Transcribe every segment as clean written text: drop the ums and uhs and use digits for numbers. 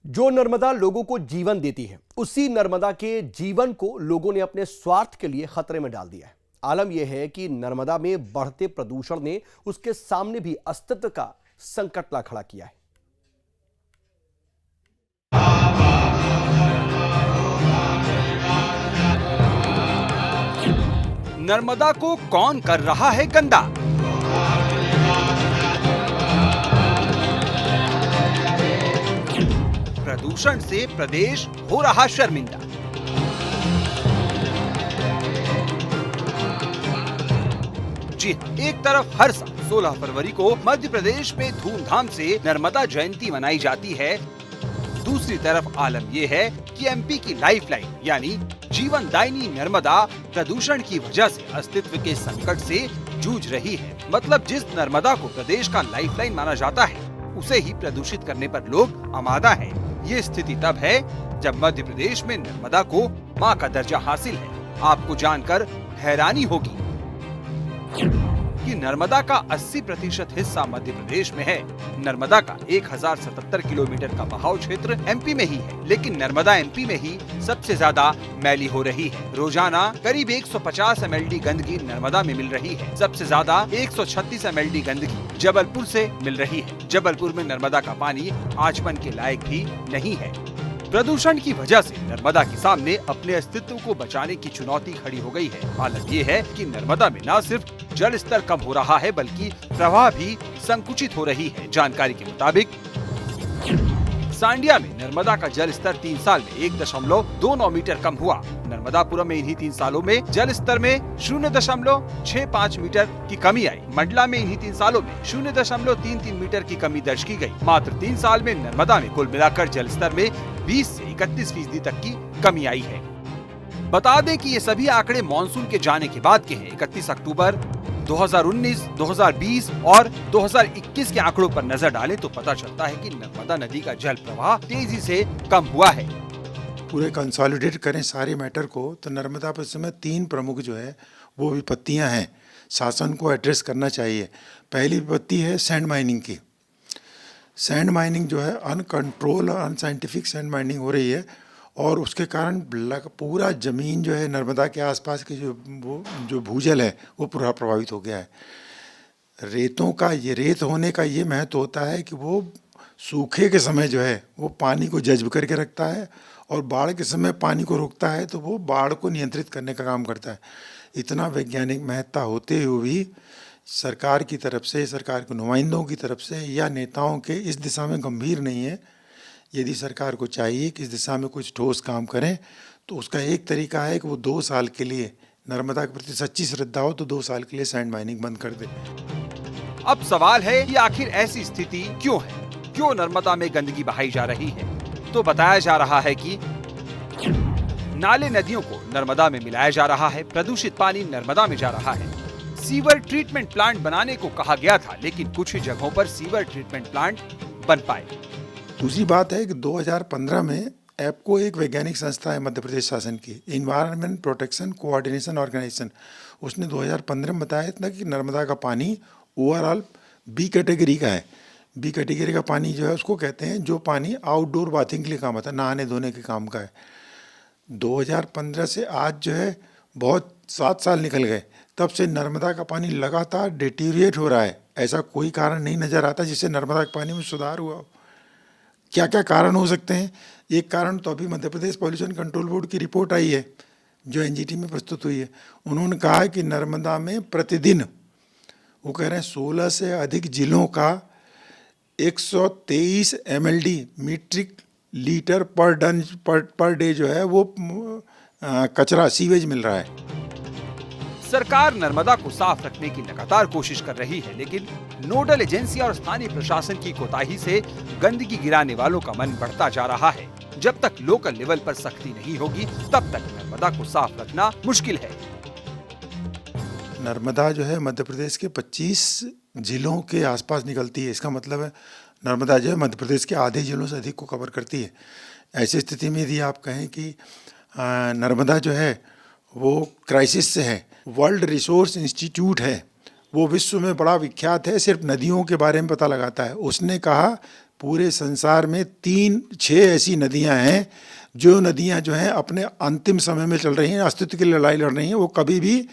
जो नर्मदा लोगों को जीवन देती है, उसी नर्मदा के जीवन को लोगों ने अपने स्वार्थ के लिए खतरे में डाल दिया है। आलम यह है कि नर्मदा में बढ़ते प्रदूषण ने उसके सामने भी अस्तित्व का संकट ला खड़ा किया है। नर्मदा को कौन कर रहा है गंदा? प्रदूषण से प्रदेश हो रहा शर्मिंदा। जी हाँ, एक तरफ हर साल 16 फरवरी को मध्य प्रदेश में धूमधाम से नर्मदा जयंती मनाई जाती है, दूसरी तरफ आलम यह है कि एमपी की लाइफलाइन यानी जीवनदायिनी नर्मदा प्रदूषण की वजह से अस्तित्व के संकट से जूझ रही है। मतलब जिस नर्मदा को प्रदेश का लाइफलाइन माना जाता है, उसे ही प्रदूषित करने पर लोग आमादा हैं। ये स्थिति तब है जब मध्य प्रदेश में नर्मदा को मां का दर्जा हासिल है। आपको जानकर हैरानी होगी कि नर्मदा का 80% हिस्सा मध्य प्रदेश में है। नर्मदा का 1077 किलोमीटर का बहाव क्षेत्र एमपी में ही है, लेकिन नर्मदा एमपी में ही सबसे ज्यादा मैली हो रही है। रोजाना करीब 150 mld गंदगी नर्मदा में मिल रही है। सबसे ज्यादा 136 mld गंदगी जबलपुर से मिल रही है। जबलपुर में नर्मदा का पानी आचमन के लायक भी नहीं है। प्रदूषण की वजह से नर्मदा के सामने अपने अस्तित्व को बचाने की चुनौती खड़ी हो गई है। हालत ये है कि नर्मदा में न सिर्फ जल स्तर कम हो रहा है, बल्कि प्रवाह भी संकुचित हो रही है। जानकारी के मुताबिक सांडिया में नर्मदा का जल स्तर 3 साल में 1.29 मीटर कम हुआ। नर्मदापुरम में इन्हीं 3 सालों में जल स्तर में 0.65 मीटर की कमी आई। मंडला में इन्हीं 3 सालों में 0.33 मीटर की कमी दर्ज की गई। मात्र 3 साल में नर्मदा में कुल मिलाकर जल स्तर में 20 से 31% तक की कमी आई है। बता दें कि ये सभी आंकड़े मानसून के जाने के बाद के हैं। 31 अक्टूबर 2019, 2020 और 2021 के आंकड़ों पर नजर डालें तो पता चलता है कि नर्मदा नदी का जल प्रवाह तेजी से कम हुआ है। पूरे कंसोलिडेट करें सारे मैटर को, तो नर्मदा पर इस समय 3 प्रमुख जो है वो विपत्तियां हैं, शासन को एड्रेस करना चाहिए। पहली विपत्ति है सैंड माइनिंग की। सैंड माइनिंग जो है अनकंट्रोल और अनसाइंटिफिक सैंड माइनिंग हो रही है, और उसके कारण पूरा ज़मीन जो है नर्मदा के आसपास के जो भूजल है वो पूरा प्रभावित हो गया है। रेत होने का ये महत्व होता है कि वो सूखे के समय जो है वो पानी को जज्ब करके रखता है, और बाढ़ के समय पानी को रोकता है, तो वो बाढ़ को नियंत्रित करने का काम करता है। इतना वैज्ञानिक महत्ता होते हुए भी सरकार की तरफ से, सरकार के नुमाइंदों की तरफ से या नेताओं के इस दिशा में गंभीर नहीं है। यदि सरकार को चाहिए कि इस दिशा में कुछ ठोस काम करें, तो उसका एक तरीका है कि वो 2 साल के लिए, नर्मदा के प्रति सच्ची श्रद्धा हो तो 2 साल के लिए सैंड माइनिंग बंद कर दे। अब सवाल है कि आखिर ऐसी स्थिति क्यों है? क्यों नर्मदा में गंदगी बहाई जा रही है? तो बताया जा रहा है कि नाले नदियों को नर्मदा में मिलाया जा रहा है, प्रदूषित पानी नर्मदा में जा रहा है। सीवर ट्रीटमेंट प्लांट बनाने को कहा गया था, लेकिन कुछ ही जगहों पर सीवर ट्रीटमेंट प्लांट बन पाए। दूसरी बात है कि 2015 में एप्को एक वैज्ञानिक संस्था है मध्य प्रदेश शासन की, इन्वायरमेंट प्रोटेक्शन कोऑर्डिनेशन ऑर्गेनाइजेशन, उसने 2015 में बताया था कि नर्मदा का पानी ओवरऑल बी कैटेगरी का है। बी कैटेगरी का पानी जो है उसको कहते हैं जो पानी आउटडोर बाथिंग के लिए काम आता है, नहाने धोने के काम का है। 2015 से आज जो है बहुत 7 साल निकल गए, तब से नर्मदा का पानी लगातार डिटीरिएट हो रहा है। ऐसा कोई कारण नहीं नज़र आता जिससे नर्मदा के पानी में सुधार हुआ हो। क्या क्या कारण हो सकते हैं? एक कारण तो अभी Madhya Pradesh pollution control board की रिपोर्ट आई है जो एनजीटी में प्रस्तुत हुई है। उन्होंने कहा है कि नर्मदा में प्रतिदिन, वो कह रहे हैं 16 से अधिक जिलों का 123 mld metric litre per day जो है वो कचरा सीवेज मिल रहा है। सरकार नर्मदा को साफ रखने की लगातार कोशिश कर रही है, लेकिन नोडल एजेंसी और स्थानीय प्रशासन की कोताही से गंदगी गिराने वालों का मन बढ़ता जा रहा है। जब तक लोकल लेवल पर सख्ती नहीं होगी, तब तक नर्मदा को साफ रखना मुश्किल है। नर्मदा जो है मध्य प्रदेश के 25 जिलों के आसपास निकलती है। इसका मतलब है नर्मदा जो है मध्य प्रदेश के आधे जिलों से अधिक को कवर करती है। ऐसी स्थिति में यदि आप कहें कि नर्मदा जो है वो क्राइसिस से है, वर्ल्ड रिसोर्स इंस्टीट्यूट है, वो विश्व में बड़ा विख्यात है, सिर्फ नदियों के बारे में पता लगाता है। उसने कहा पूरे संसार में 6 ऐसी नदियां हैं जो नदियां जो हैं अपने अंतिम समय में चल रही हैं, अस्तित्व की लड़ाई लड़ रही हैं। वो कभी भी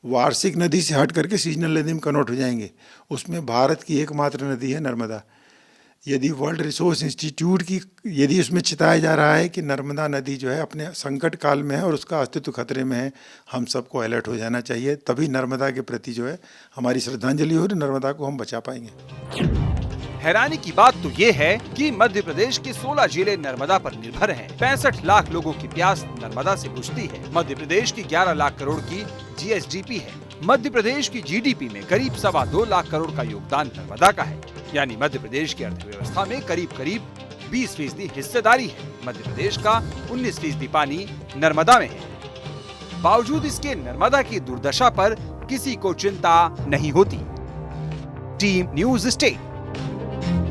वार्षिक नदी से हट करके सीजनल नदी में कन्वर्ट हो जाएंगे। उसमें भारत की एकमात्र नदी है नर्मदा। यदि वर्ल्ड रिसोर्स इंस्टीट्यूट की यदि उसमें चिताया जा रहा है कि नर्मदा नदी जो है अपने संकट काल में है और उसका अस्तित्व खतरे में है, हम सबको अलर्ट हो जाना चाहिए। तभी नर्मदा के प्रति जो है हमारी श्रद्धांजलि हो और नर्मदा को हम बचा पाएंगे। हैरानी की बात तो ये है कि मध्य प्रदेश के 16 जिले नर्मदा पर निर्भर हैं। 65 लाख लोगों की प्यास नर्मदा से बुझती है। मध्य प्रदेश की 11 लाख करोड़ की GSDP है। मध्य प्रदेश की GDP में करीब 2.25 लाख करोड़ का योगदान नर्मदा का है। यानी मध्य प्रदेश की अर्थव्यवस्था में करीब 20% हिस्सेदारी है। मध्य प्रदेश का 19% पानी नर्मदा में है। बावजूद इसके नर्मदा की दुर्दशा पर किसी को चिंता नहीं होती। Team news state.